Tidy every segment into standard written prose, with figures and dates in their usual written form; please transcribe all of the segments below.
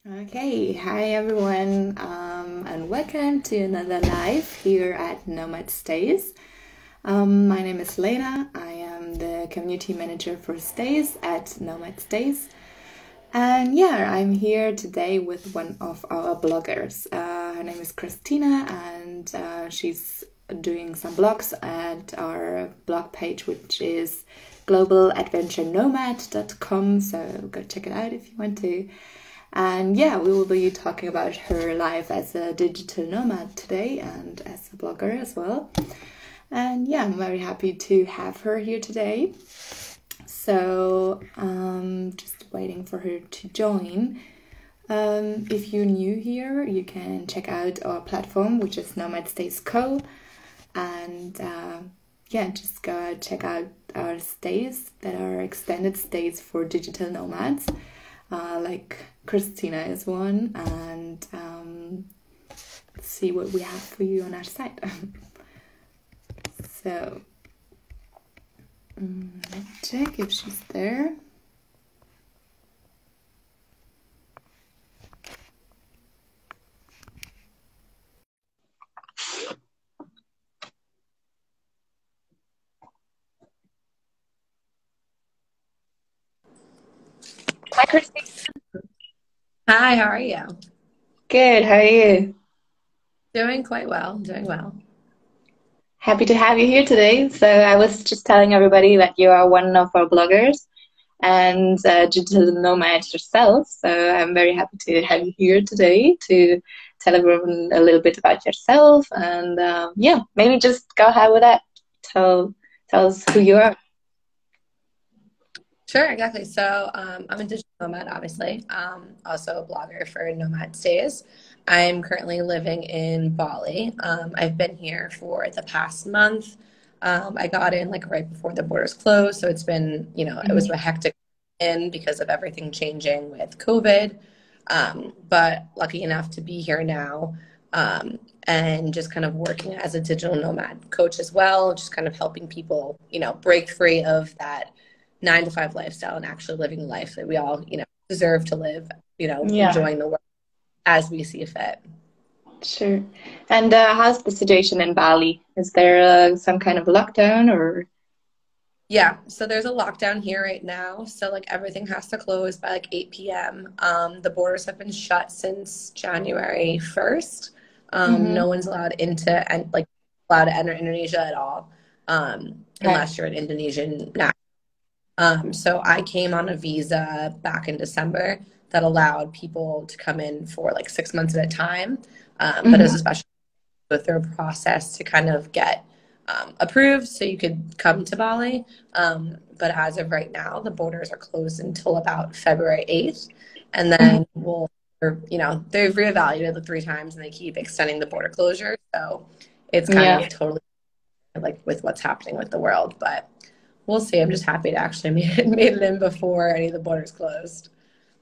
Okay, hi everyone, and welcome to another live here at Nomad Stays. My name is Lena. I am the community manager for Stays at Nomad Stays. And yeah, I'm here today with one of our bloggers. Her name is Christina, and she's doing some blogs at our blog page, which is globaladventurenomad.com. So go check it out if you want to. And yeah, we will be talking about her life as a digital nomad today and as a blogger as well. And yeah, I'm very happy to have her here today. So just waiting for her to join. If you're new here, you can check out our platform, which is Nomad Stays Co. And yeah, just go check out our stays that are extended stays for digital nomads. Like Christina is one, and see what we have for you on our site. So let's check if she's there. Hi, Christina. Hi, how are you? Good. How are you? Doing quite well, doing well. Happy to have you here today. So I was just telling everybody that you are one of our bloggers and digital nomad yourself. So I'm very happy to have you here today to tell everyone a little bit about yourself. And yeah, maybe just go ahead with that. Tell us who you are. Sure, exactly. So I'm a digital nomad, obviously. Also a blogger for Nomad Stays. I'm currently living in Bali. I've been here for the past month. I got in like right before the borders closed, so it's been, it was a hectic in because of everything changing with COVID. But lucky enough to be here now, and just kind of working as a digital nomad coach as well, just kind of helping people, break free of that 9 to 5 lifestyle and actually living the life that we all, deserve to live, Yeah, enjoying the world as we see fit. sure. And how's the situation in Bali? Is there some kind of lockdown or? Yeah, so there's a lockdown here right now. So like everything has to close by like 8 p.m. The borders have been shut since January 1st. Mm-hmm. No one's allowed into and like allowed to enter Indonesia at all, Okay. unless you're an Indonesian national. So I came on a visa back in December that allowed people to come in for like 6 months at a time. But as Mm-hmm. a special go through a process to kind of get approved so you could come to Bali. But as of right now, the borders are closed until about February 8th. And Mm-hmm. then they've reevaluated it 3 times and they keep extending the border closure. So it's kind Yeah, of totally like with what's happening with the world. But we'll see. I'm just happy to actually made it in before any of the borders closed.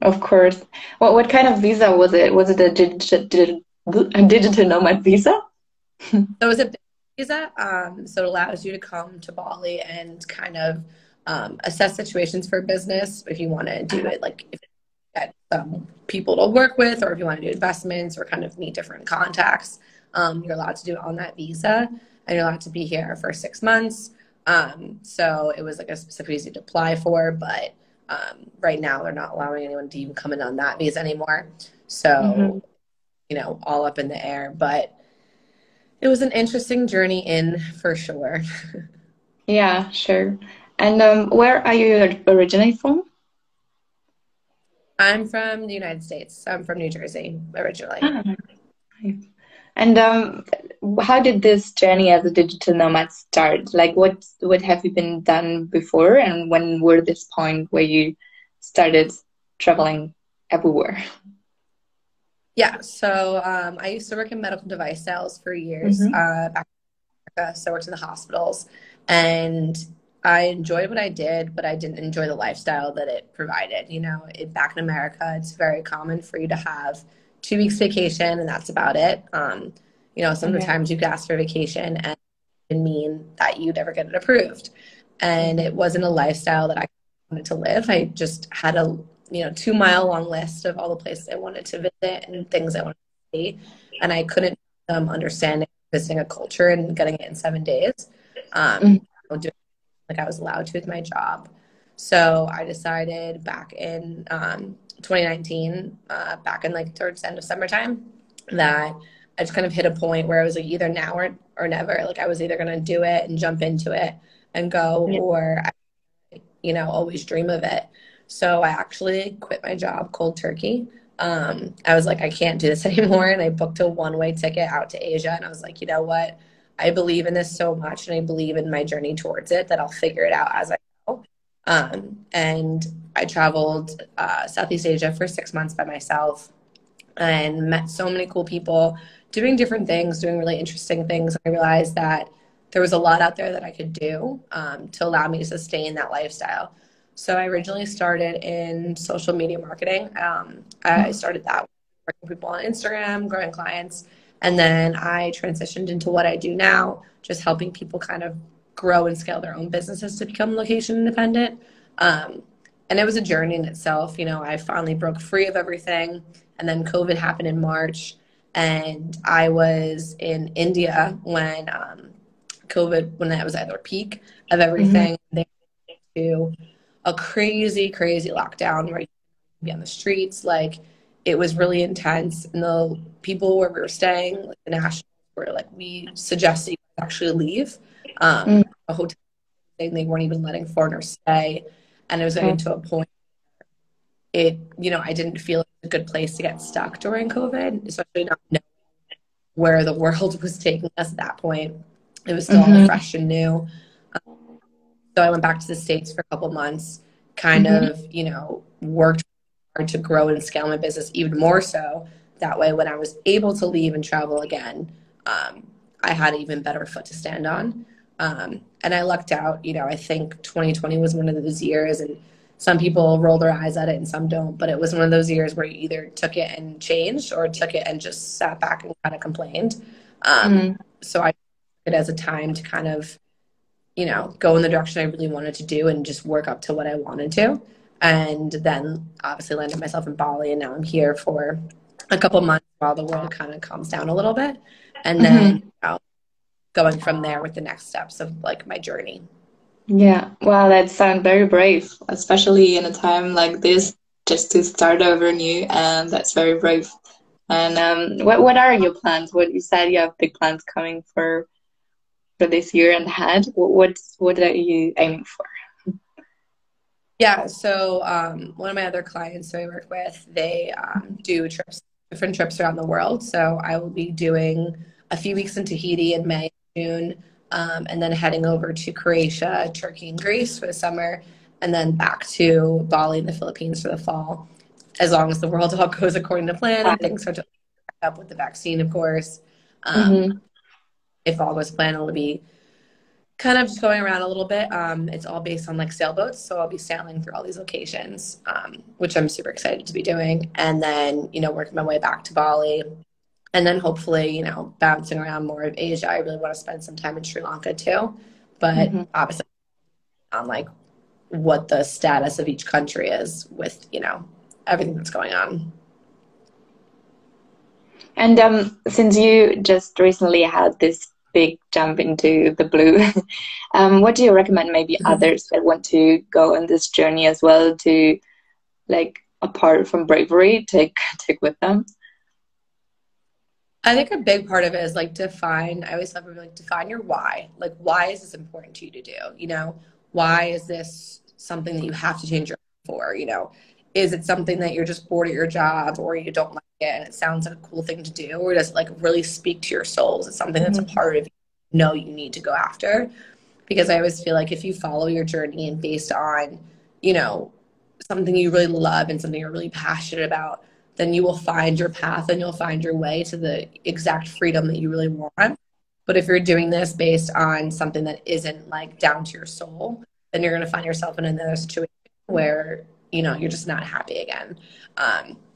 of course. What kind of visa was it? Was it a digital nomad visa? So it's a big visa. So it allows you to come to Bali and kind of assess situations for business if you want to do it like if you get people to work with or if you want to do investments or kind of meet different contacts. You're allowed to do it on that visa and you're allowed to be here for 6 months. So it was like a specific visa to apply for, but right now they're not allowing anyone to even come in on that visa anymore. Mm-hmm. So, all up in the air. But it was an interesting journey in for sure. Yeah, sure. And where are you originally from? I'm from the United States. I'm from New Jersey originally. Ah, nice. And how did this journey as a digital nomad start? Like, what have you been done before, and when were this point where you started traveling everywhere? Yeah, so I used to work in medical device sales for years Mm-hmm. back in America. So I worked in the hospitals and I enjoyed what I did, but I didn't enjoy the lifestyle that it provided. Back in America, it's very common for you to have 2 weeks vacation and that's about it. Okay. Sometimes you could ask for vacation and it didn't mean that you'd ever get it approved. And Mm-hmm. it wasn't a lifestyle that I wanted to live. I just had a 2-mile long list of all the places I wanted to visit and things I wanted to see. And I couldn't understand visiting a culture and getting it in 7 days. Mm-hmm. Doing like I was allowed to with my job. So I decided back in 2019, back in like towards the end of summertime, that I just kind of hit a point where I was like either now or never. Like I was either going to do it and jump into it and go, Yeah. or always dream of it. So I actually quit my job cold turkey. I was like, I can't do this anymore. And I booked a one-way ticket out to Asia. And I was like, you know what? I believe in this so much and I believe in my journey towards it that I'll figure it out as I go. And I traveled Southeast Asia for 6 months by myself and met so many cool people doing different things, doing really interesting things. I realized that there was a lot out there that I could do to allow me to sustain that lifestyle. So I originally started in social media marketing. I started that working with people on Instagram, growing clients. And then I transitioned into what I do now, just helping people kind of grow and scale their own businesses to become location independent. And it was a journey in itself. I finally broke free of everything. And then COVID happened in March. And I was in India when COVID, when that was at their peak of everything. They went to a crazy, crazy lockdown where you could be on the streets. Like, it was really intense. And the people where we were staying, like the nationals, were like, we suggest that you actually leave. A hotel saying they weren't even letting foreigners stay. And it was getting to a point I didn't feel it was a good place to get stuck during COVID, especially not knowing where the world was taking us at that point. It was still all fresh and new. So I went back to the States for a couple months, kind of, worked hard to grow and scale my business even more so. That way, when I was able to leave and travel again, I had an even better foot to stand on. And I lucked out. I think 2020 was one of those years, and some people roll their eyes at it and some don't, but it was one of those years where you either took it and changed or took it and just sat back and kind of complained. So I took it as a time to kind of, go in the direction I really wanted to do and just work up to what I wanted to. And then obviously landed myself in Bali, and now I'm here for a couple months while the world kind of calms down a little bit. And then going from there with the next steps of like my journey. Yeah, wow, that sounds very brave, especially in a time like this, just to start over new, and that's very brave. And what are your plans? What you said you have big plans coming for this year and ahead. What are you aiming for? Yeah, so one of my other clients who I work with, they do different trips around the world. So I will be doing a few weeks in Tahiti in May, June, and then heading over to Croatia, Turkey, and Greece for the summer, and then back to Bali in the Philippines for the fall, as long as the world all goes according to plan and things start to pick up with the vaccine, of course. If all goes to plan, it'll be kind of just going around a little bit. It's all based on like sailboats, so I'll be sailing through all these locations, which I'm super excited to be doing. And then, working my way back to Bali. And then hopefully, bouncing around more of Asia. I really want to spend some time in Sri Lanka too. But obviously on like what the status of each country is with, everything that's going on. And since you just recently had this big jump into the blue, what do you recommend maybe others that want to go on this journey as well to, like, apart from bravery, take with them? I think a big part of it is like I always tell people like define your why. Like, why is this important to you to do? Why is this something that you have to change your life for? Is it something that you're just bored at your job or you don't like it and it sounds like a cool thing to do? Or does it like really speak to your soul? Is it something that's a part of you need to go after? Because I always feel like if you follow your journey and based on, something you really love and something you're really passionate about, then you will find your path and you'll find your way to the exact freedom that you really want. But if you're doing this based on something that isn't like down to your soul, then you're going to find yourself in another situation where, you're just not happy again.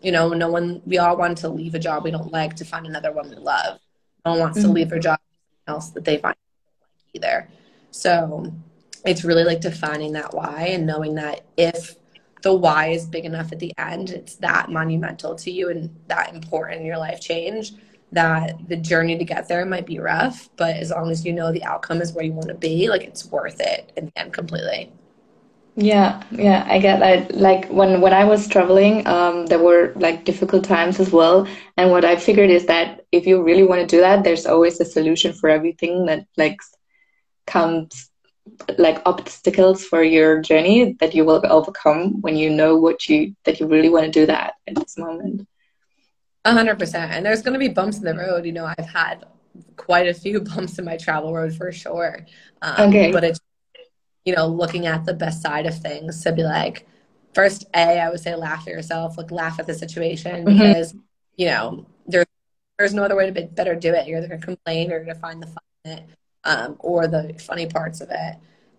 We all want to leave a job we don't like to find another one we love. No one wants to leave their job else that they find either. So it's really like defining that why and knowing that if the why is big enough at the end. It's that monumental to you and that important in your life change that the journey to get there might be rough, but as long as you know the outcome is where you want to be, like it's worth it in the end completely. Yeah, yeah, I get that. Like when I was traveling, there were like difficult times as well. And what I figured is that if you really want to do that, there's always a solution for everything that like comes like obstacles for your journey that you will overcome when you know that you really want to do that at this moment. 100%. And there's going to be bumps in the road. I've had quite a few bumps in my travel road for sure. Okay. But it's, looking at the best side of things to be like, first, I would say laugh at yourself, like laugh at the situation Hmm. because, there's no other way to better do it. You're either going to complain or you're going to find the fun in it, or the funny parts of it.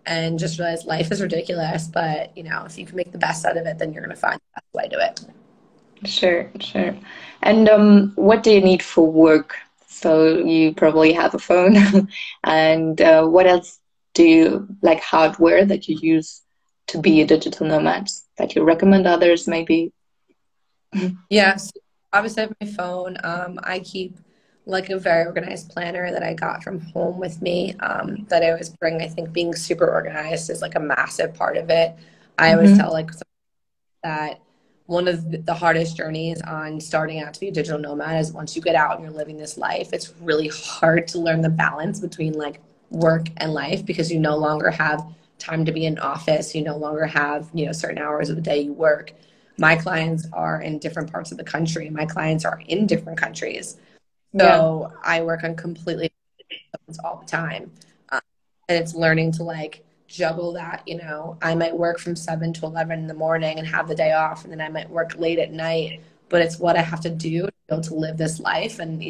And just realize life is ridiculous. But, if you can make the best out of it, then you're going to find the best way to do it. Sure, sure. And what do you need for work? So you probably have a phone. And what else do you like hardware that you use to be a digital nomad that you recommend others maybe? Yes, obviously I have my phone. I keep like a very organized planner that I got from home with me, that I always bring. I think being super organized is like a massive part of it. I always Hmm. tell like that one of the hardest journeys on starting out to be a digital nomad is once you get out and you're living this life, it's really hard to learn the balance between like work and life because you no longer have time to be in office. You no longer have, certain hours of the day you work. My clients are in different parts of the country. My clients are in different countries. Yeah. So I work on completely all the time. Um, and it's learning to like juggle that, I might work from 7 to 11 in the morning and have the day off, and then I might work late at night, but it's what I have to do to be able to live this life. And,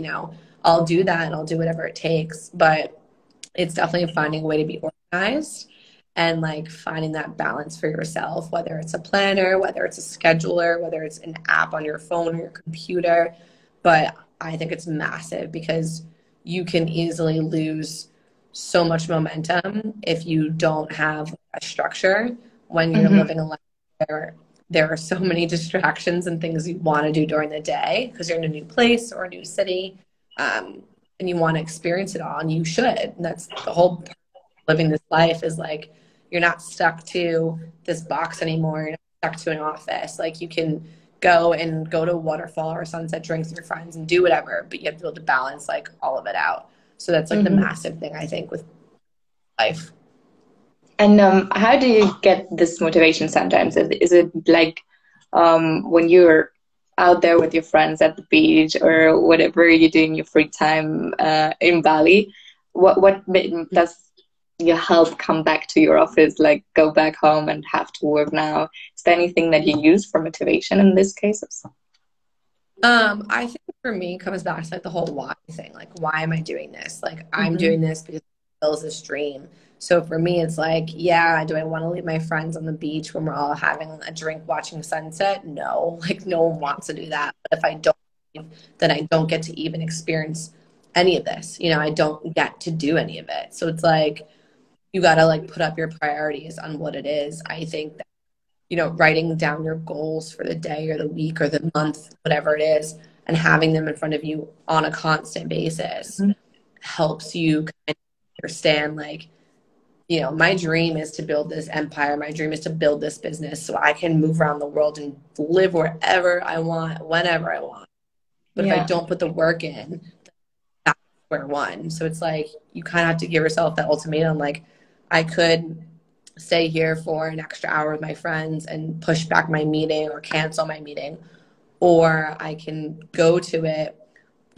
I'll do that and I'll do whatever it takes. But it's definitely finding a way to be organized and like finding that balance for yourself, whether it's a planner, whether it's a scheduler, whether it's an app on your phone or your computer. But I think it's massive because you can easily lose so much momentum if you don't have a structure when you're Hmm. living a life where there are so many distractions and things you want to do during the day because you're in a new place or a new city. And you want to experience it all, and you should. And that's the whole part of living this life is like you're not stuck to this box anymore. You're not stuck to an office. Like you can go to a waterfall or a sunset drinks with your friends and do whatever, but you have to be able to balance like all of it out. So that's like the Hmm. massive thing I think with life. And how do you get this motivation sometimes? Is it like when you're out there with your friends at the beach or whatever you do in your free time in Bali? Does your help come back to your office, like go back home and have to work now? Is there anything that you use for motivation in this case? I think for me it comes back to like the whole why thing. Like, why am I doing this? Like, I'm Hmm. doing this because it fulfills this dream. So for me, it's like, yeah, do I want to leave my friends on the beach when we're all having a drink watching sunset? No, like no one wants to do that. But if I don't leave, then I don't get to even experience any of this. I don't get to do any of it. So it's like you got to like put up your priorities on what it is. I think writing down your goals for the day or the week or the month, whatever it is, and having them in front of you on a constant basis helps you kind of understand like, my dream is to build this empire. My dream is to build this business so I can move around the world and live wherever I want, whenever I want. But if I Yeah. don't put the work in, that's square one. So it's like you kind of have to give yourself that ultimatum. Like, I could stay here for an extra hour with my friends and push back my meeting or cancel my meeting, or I can go to it,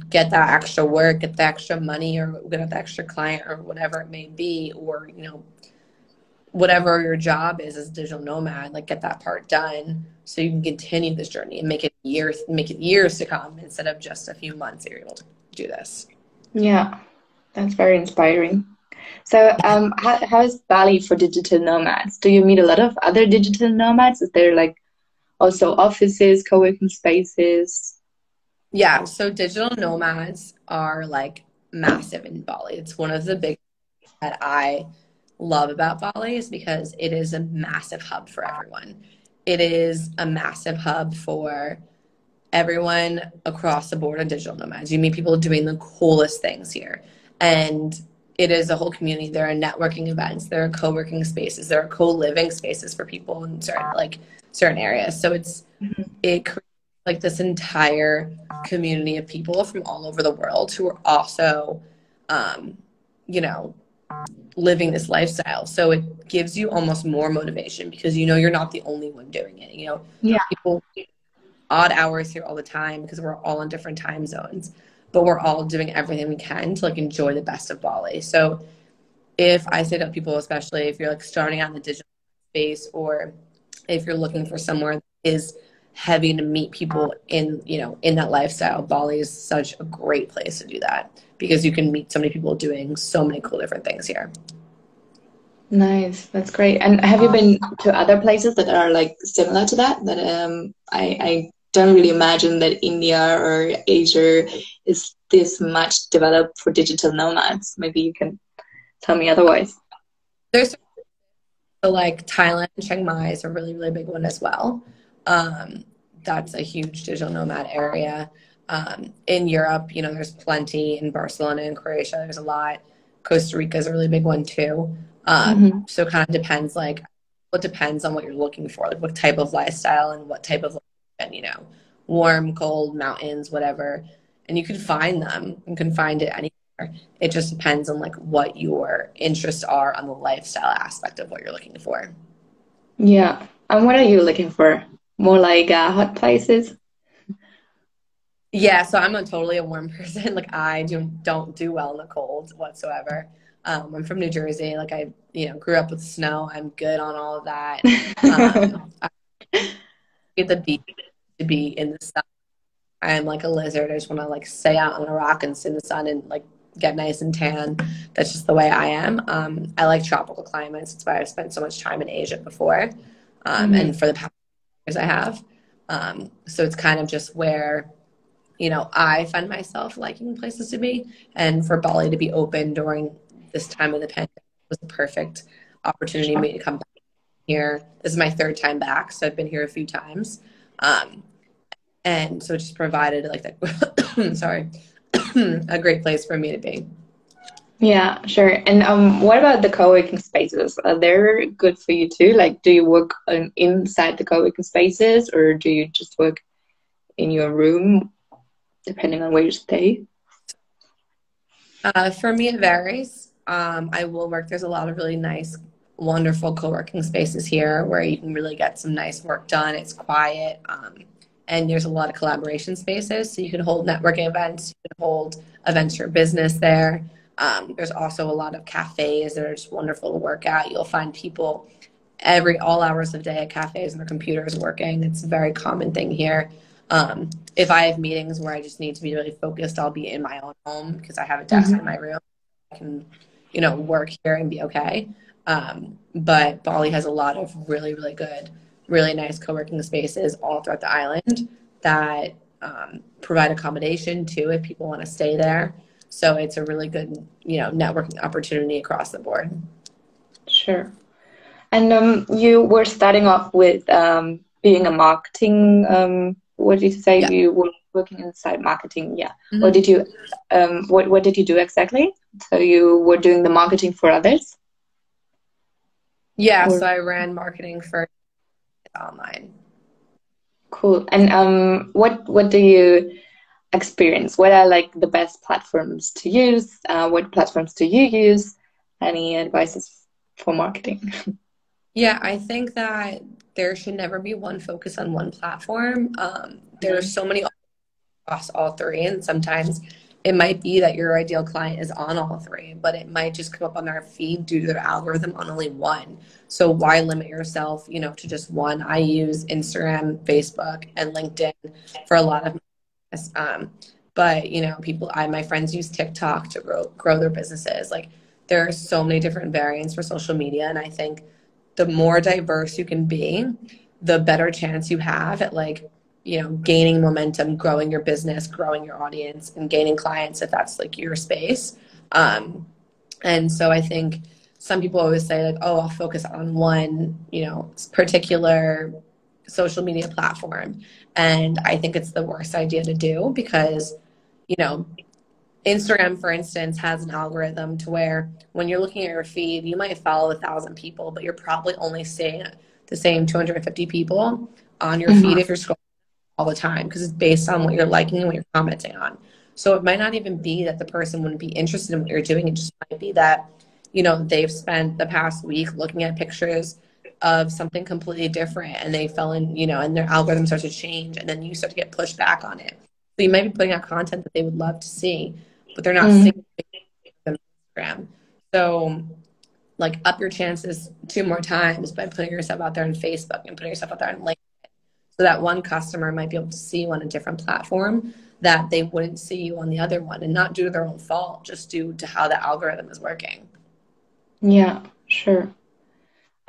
get that extra work, get the extra money, or get the extra client, or whatever it may be, or whatever your job is as a digital nomad, like get that part done so you can continue this journey and make it years to come instead of just a few months that you're able to do this. Yeah, that's very inspiring. So, how is Bali for digital nomads? Do you meet a lot of other digital nomads? Is there like also offices, co-working spaces? Yeah, so digital nomads are like massive in Bali. It's one of the big that I love about Bali is because it is a massive hub for everyone. it is a massive hub for everyone across the board on digital nomads. You meet people doing the coolest things here. And it is a whole community. There are networking events, there are co-working spaces, there are co-living spaces for people in certain areas. So it creates like this entire community of people from all over the world who are also you know, living this lifestyle. So it gives you almost more motivation because you know you're not the only one doing it. You know, Yeah. people odd hours here all the time because we're all in different time zones, but we're all doing everything we can to like enjoy the best of Bali. So if I say to people, especially if you're like starting out in the digital space or if you're looking for somewhere that is heavy to meet people in, you know, in that lifestyle, Bali is such a great place to do that because you can meet so many people doing so many cool different things here. Nice. That's great. And have you been to other places that are like similar to that? That I don't really imagine that India or Asia is this much developed for digital nomads. Maybe you can tell me otherwise. There's so like Thailand, Chiang Mai is a really, really big one as well. Um, that's a huge digital nomad area. In Europe, you know, there's plenty in Barcelona and Croatia. There's a lot. Costa Rica is a really big one too. Hmm. So it kind of depends, like, what depends on what you're looking for, like what type of lifestyle and what type of, and you know, warm, cold, mountains, whatever. And you can find them. You can find it anywhere. It just depends on like what your interests are on the lifestyle aspect of what you're looking for. Yeah. And what are you looking for? More like hot places? Yeah, so I'm a totally a warm person. Like I don't do well in the cold whatsoever. I'm from New Jersey. Like I, you know, grew up with snow. I'm good on all of that. I get the beach to be in the sun. I'm like a lizard. I just want to like stay out on a rock and sit in the sun and like get nice and tan. That's just the way I am. I like tropical climates. That's why I've spent so much time in Asia before. Hmm. And for the past years I have. So it's kind of just where, you know, I find myself liking places to be. And for Bali to be open during this time of the pandemic was the perfect opportunity for Sure. me to come back here. This is my third time back, so I've been here a few times. Um, and so it just provided like that, sorry, a great place for me to be. Yeah, sure. And what about the co-working spaces? Are they good for you too? Like, do you work inside the co-working spaces, or do you just work in your room, depending on where you stay? For me, it varies. I will work. There's a lot of really nice, wonderful co-working spaces here where you can really get some nice work done. It's quiet, and there's a lot of collaboration spaces, so you can hold networking events. You can hold events for business there. There's also a lot of cafes that are just wonderful to work at. You'll find people every all hours of day at cafes and their computers working. It's a very common thing here. If I have meetings where I just need to be really focused, I'll be in my own home because I have a desk in Hmm. my room. I can, you know, work here and be okay. But Bali has a lot of really, really good, really nice co-working spaces all throughout the island that provide accommodation too if people want to stay there. So it's a really good, you know, networking opportunity across the board. Sure. And you were starting off with being a marketing. What did you say? Yeah. You were working inside marketing. Yeah. What Mhm. did you what did you do exactly? So you were doing the marketing for others, Yeah, so or I ran marketing for online. cool. And what do you experience? What are like the best platforms to use? What platforms do you use? Any advices for marketing? Yeah, I think that there should never be one focus on one platform. There are Mhm. so many across all three, and sometimes it might be that your ideal client is on all three, but it might just come up on their feed due to their algorithm on only one. So why limit yourself, you know, to just one? I use Instagram, Facebook, and LinkedIn for a lot of this. But you know, my friends use TikTok to grow their businesses. Like there are so many different variants for social media, and I think the more diverse you can be, the better chance you have at like, you know, gaining momentum, growing your business, growing your audience, and gaining clients if that's like your space. Um, and so I think some people always say like, oh, I'll focus on one, you know, particular social media platform. And I think it's the worst idea to do because, you know, Instagram, for instance, has an algorithm to where when you're looking at your feed, you might follow 1,000 people, but you're probably only seeing the same 250 people on your feed Mhm. if you're scrolling all the time because it's based on what you're liking and what you're commenting on. So it might not even be that the person wouldn't be interested in what you're doing. It just might be that, you know, they've spent the past week looking at pictures of something completely different and they fell in, you know, and their algorithm starts to change and then you start to get pushed back on it. So you might be putting out content that they would love to see, but they're not seeing Mhm. it on Instagram. So like up your chances 2 more times by putting yourself out there on Facebook and putting yourself out there on LinkedIn. So that one customer might be able to see you on a different platform that they wouldn't see you on the other one, and not due to their own fault, just due to how the algorithm is working. Yeah, sure.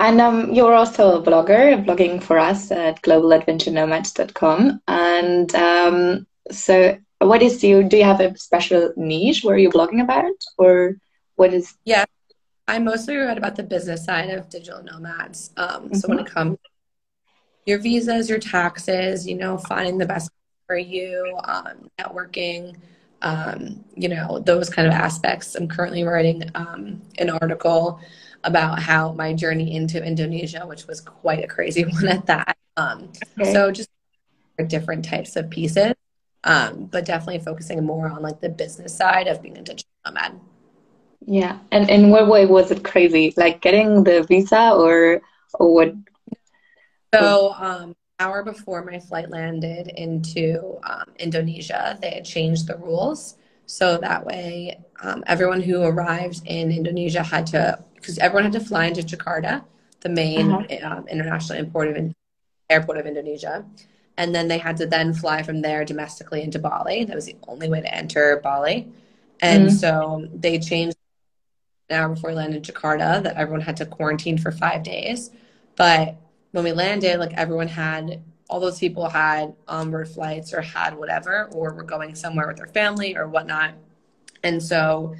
And you're also a blogger, blogging for us at globaladventurenomads.com. And so what is do you have a special niche where you're blogging about? Or what is... Yeah, I mostly read about the business side of digital nomads. So when it Mhm. comes to your visas, your taxes, you know, finding the best for you, networking, you know, those kind of aspects. I'm currently writing an article about how my journey into Indonesia, which was quite a crazy one at that. Okay. So just different types of pieces, but definitely focusing more on like the business side of being a digital nomad. Yeah. And in what way was it crazy? Like getting the visa or what was... So, hour before my flight landed into Indonesia, they had changed the rules. So that way, everyone who arrived in Indonesia had to, because everyone had to fly into Jakarta, the main Uh-huh. international airport of Indonesia. And then they had to then fly from there domestically into Bali. That was the only way to enter Bali. And Mm. so they changed an hour before we landed in Jakarta that everyone had to quarantine for 5 days. But when we landed, like everyone had, all those people had onward flights or had whatever, or were going somewhere with their family or whatnot. And so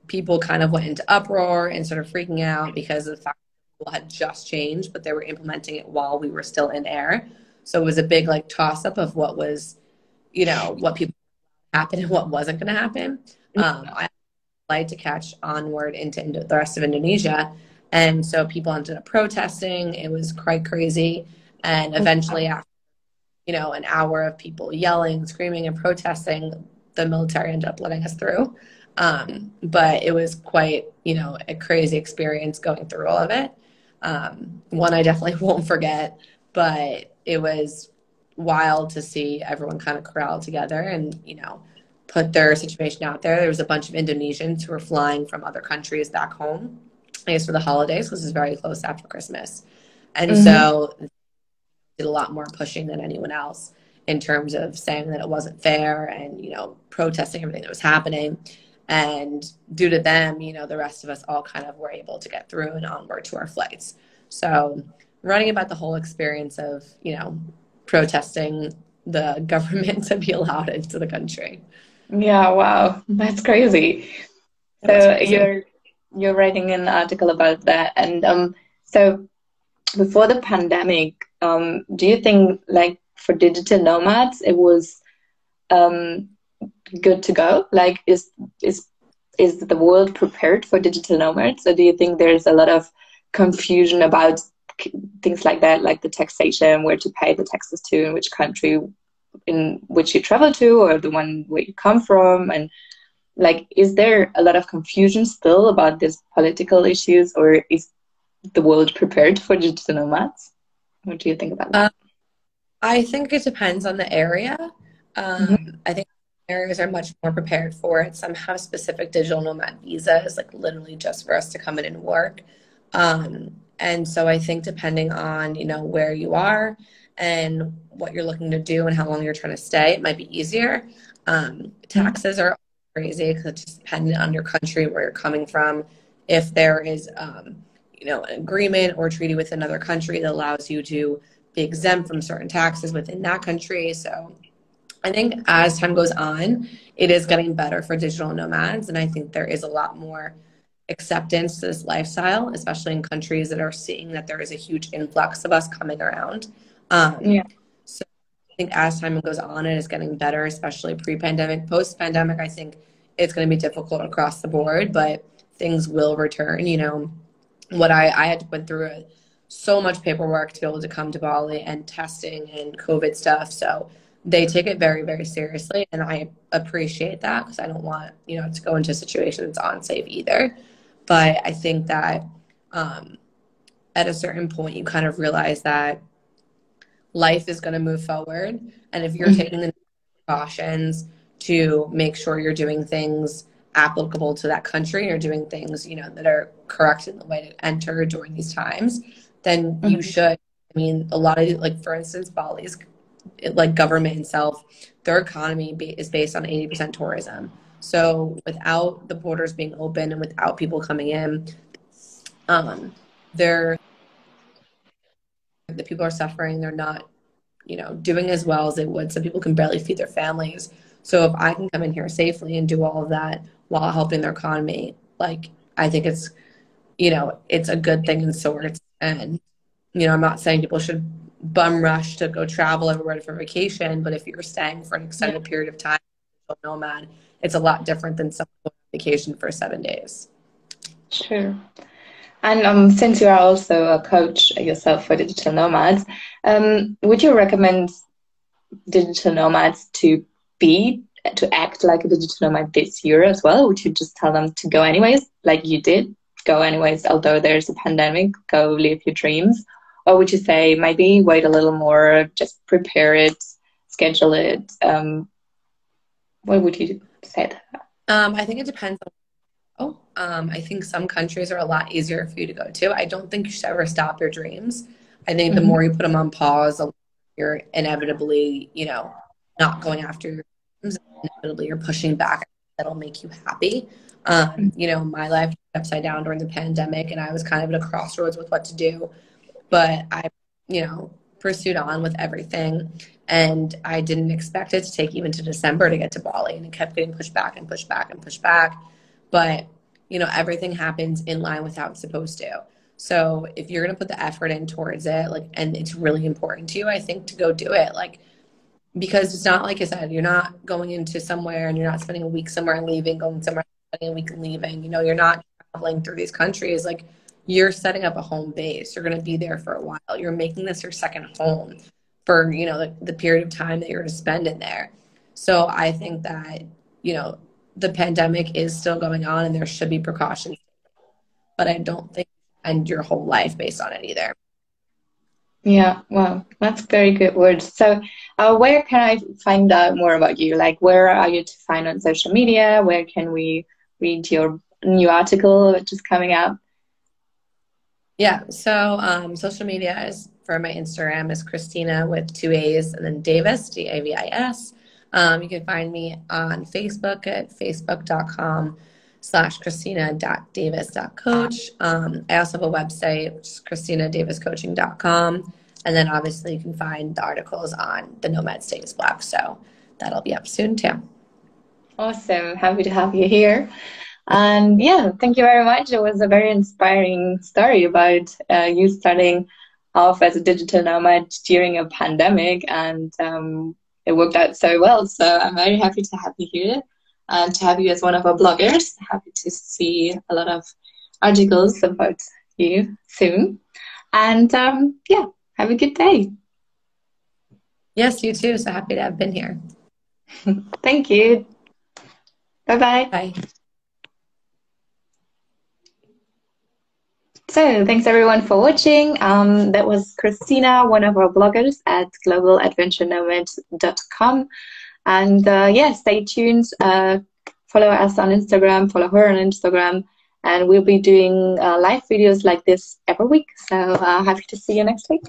people kind of went into uproar and sort of freaking out because of the fact that people had just changed, but they were implementing it while we were still in air. So it was a big like toss up of what was, you know, what people happened and what wasn't going to happen. I flight to catch onward into the rest of Indonesia. And so people ended up protesting. It was quite crazy. And eventually, after, you know, an hour of people yelling, screaming, and protesting, the military ended up letting us through. But it was quite, you know, a crazy experience going through all of it. One I definitely won't forget, but it was wild to see everyone kind of corral together and, you know, put their situation out there. There was a bunch of Indonesians who were flying from other countries back home, I guess for the holidays, because it's very close after Christmas. And Mm-hmm. so did a lot more pushing than anyone else in terms of saying that it wasn't fair and, you know, protesting everything that was happening. And due to them, you know, the rest of us all kind of were able to get through and onward to our flights. So writing about the whole experience of, you know, protesting the government to be allowed into the country. Yeah, wow. That's crazy. It was So crazy. you're writing an article about that. And so before the pandemic, do you think like for digital nomads it was um good to go? Like is is the world prepared for digital nomads? Or do you think there's a lot of confusion about things like that, like the taxation, where to pay the taxes to, in which country in which you travel to, or the one where you come from? And like, is there a lot of confusion still about these political issues, or is the world prepared for digital nomads? What do you think about that? Um, I think it depends on the area. Mm-hmm. I think areas are much more prepared for it. Some have specific digital nomad visas, like literally just for us to come in and work. And so I think depending on, you know, where you are and what you're looking to do and how long you're trying to stay, it might be easier. Taxes are crazy because it's just dependent on your country, where you're coming from. If there is, you know, an agreement or treaty with another country that allows you to be exempt from certain taxes within that country. So I think as time goes on, it is getting better for digital nomads. And I think there is a lot more acceptance to this lifestyle, especially in countries that are seeing that there is a huge influx of us coming around. Um, Yeah. so I think as time goes on, it is getting better, especially pre-pandemic. Post-pandemic, I think it's going to be difficult across the board, but things will return. You know, I had went through so much paperwork to be able to come to Bali and testing and COVID stuff. So they take it very, very seriously. And I appreciate that because I don't want, you know, to go into a situation that's unsafe either. But I think that um, at a certain point, you kind of realize that life is going to move forward. And if you're Mhm. taking the precautions to make sure you're doing things applicable to that country or doing things, you know, that are correct in the way to enter during these times, then you Mhm. should. I mean, a lot of, like, for instance, Bali's, like, government itself, their economy is based on 80% tourism. So without the borders being open and without people coming in, they're the people are suffering. They're not, you know, doing as well as they would. Some people can barely feed their families. So if I can come in here safely and do all of that while helping their economy, like, I think it's, you know, it's a good thing in sorts. And, you know, I'm not saying people should bum rush to go travel everywhere for vacation, but if you're staying for an Yeah, extended period of time, nomad, it's a lot different than someone going on vacation for 7 days. sure. And since you are also a coach yourself for digital nomads, would you recommend digital nomads to act like a digital nomad this year as well? Would you just tell them to go anyways, like you did, go anyways, although there's a pandemic, go live your dreams? Or would you say maybe wait a little more, just prepare it, schedule it? What would you say to that? I think it depends. I think some countries are a lot easier for you to go to. I don't think you should ever stop your dreams. I think the more Mm-hmm. you put them on pause, the more you're inevitably, you know, not going after your dreams. Inevitably, you're pushing back. That'll make you happy. You know, my life was upside down during the pandemic, and I was kind of at a crossroads with what to do. But I, you know, pursued on with everything, and I didn't expect it to take even to December to get to Bali, and it kept getting pushed back and pushed back and pushed back. But, you know, everything happens in line with how it's supposed to. So if you're going to put the effort in towards it, like, and it's really important to you, I think, to go do it. Like, because it's not, like I said, you're not going into somewhere and you're not spending a week somewhere and leaving, going somewhere, spending a week and leaving. You know, you're not traveling through these countries. Like, you're setting up a home base. You're going to be there for a while. You're making this your second home for, you know, the period of time that you're going to spend in there. So I think that, you know, the pandemic is still going on and there should be precautions, but I don't think you end your whole life based on it either. Yeah, well, that's very good words. So, where can I find out more about you? Like, where are you to find on social media? Where can we read your new article which is coming out? Yeah. So social media is for my Instagram is Christina with two A's and then Davis, Davis. You can find me on Facebook at facebook.com/Christina.Davis.coach. I also have a website, which is ChristinaDavisCoaching.com. And then obviously you can find the articles on the Nomad Stays blog. So that'll be up soon too. Awesome. Happy to have you here. And yeah, thank you very much. It was a very inspiring story about you starting off as a digital nomad during a pandemic, and it worked out so well. So I'm very happy to have you here and to have you as one of our bloggers. Happy to see a lot of articles about you soon. And yeah, have a good day. Yes, you too. So happy to have been here. Thank you. Bye bye. Bye. So, thanks everyone for watching. That was Christina, one of our bloggers at globaladventurenomad.com. And yeah, stay tuned. Follow us on Instagram, follow her on Instagram. And we'll be doing live videos like this every week. So, happy to see you next week.